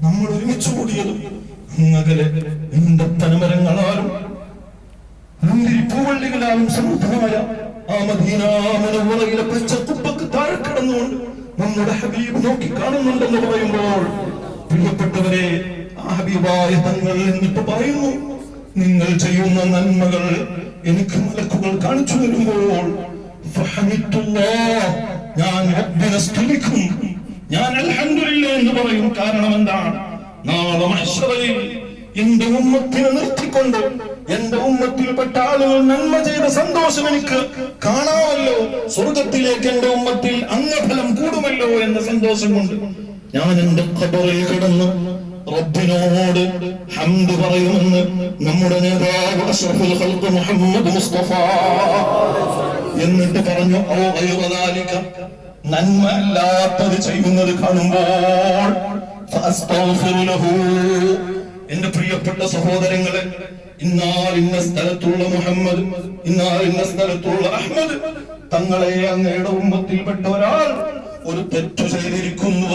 നമ്മൾ ഒരുമിച്ച് കൂടിയതും അങ്ങകലെ നീണ്ട പനമരങ്ങളാലും മുന്തിരിപ്പൂവള്ളികളാലും സമൃദ്ധമായ ആ മദീന മുനവ്വറയിലെ പച്ചക്കുപ്പക്ക് താഴെ കിടന്നുകൊണ്ട് നമ്മുടെ ഹബീബ് നോക്കി കാണുന്നുണ്ടെന്ന് പറയുമ്പോൾ, പ്രിയപ്പെട്ടവരെ, ആ ഹബീബായ തങ്ങൾ എന്നിട്ട് പറയുന്നു, നിങ്ങൾ ചെയ്യുന്ന നന്മകൾ എനിക്ക് മലക്കുകൾ കാണിച്ചു തരുമ്പോൾ ഞാൻ റബ്ബിനെ സ്തുതിക്കും, ഞാൻ അൽഹംദുലില്ലാ എന്ന് പറയും. കാരണം എന്താണ്? നാളെ മഹ്ശറയിൽ എന്റെ ഉമ്മത്തിനെ നിർത്തിക്കൊണ്ട് എന്റെ ഉമ്മത്തിൽപ്പെട്ട ആളുകൾ നന്മ ചെയ്ത സന്തോഷം എനിക്ക് കാണാമല്ലോ, സ്വർഗത്തിലേക്ക് എന്റെ ഉമ്മത്തിൽ അംഗഫലം കൂടുമല്ലോ എന്ന സന്തോഷം കൊണ്ട് ഞാൻ എന്റെ ഖബറിൽ കിടന്ന് റബ്ബിനോട് ഹംദ് പറയുമെന്ന് നമ്മുടെ നേതാവ് അഷ്റഫുൽ ഖൽഖ് മുഹമ്മദ് മുസ്തഫ എന്നിട്ട് പറഞ്ഞു, ഓ ഗൈറദാലിക, നന്മ അല്ലാത്തത് ചെയ്യുന്നത് കാണുമ്പോൾ ഫഅസ്തഗ്ഫിറു ലഹു, എന്റെ പ്രിയപ്പെട്ട സഹോദരങ്ങളെ, ഇന്ന സ്ഥലത്തുള്ള മുഹമ്മദ്, ഇന്ന സ്ഥലത്തുള്ള അഹ്മദ് തങ്ങളെ അങ്ങയുടെ ഉമ്മത്തിൽപ്പെട്ട ഒരാൾ ഒരു തെറ്റു ചെയ്തിരിക്കുന്നു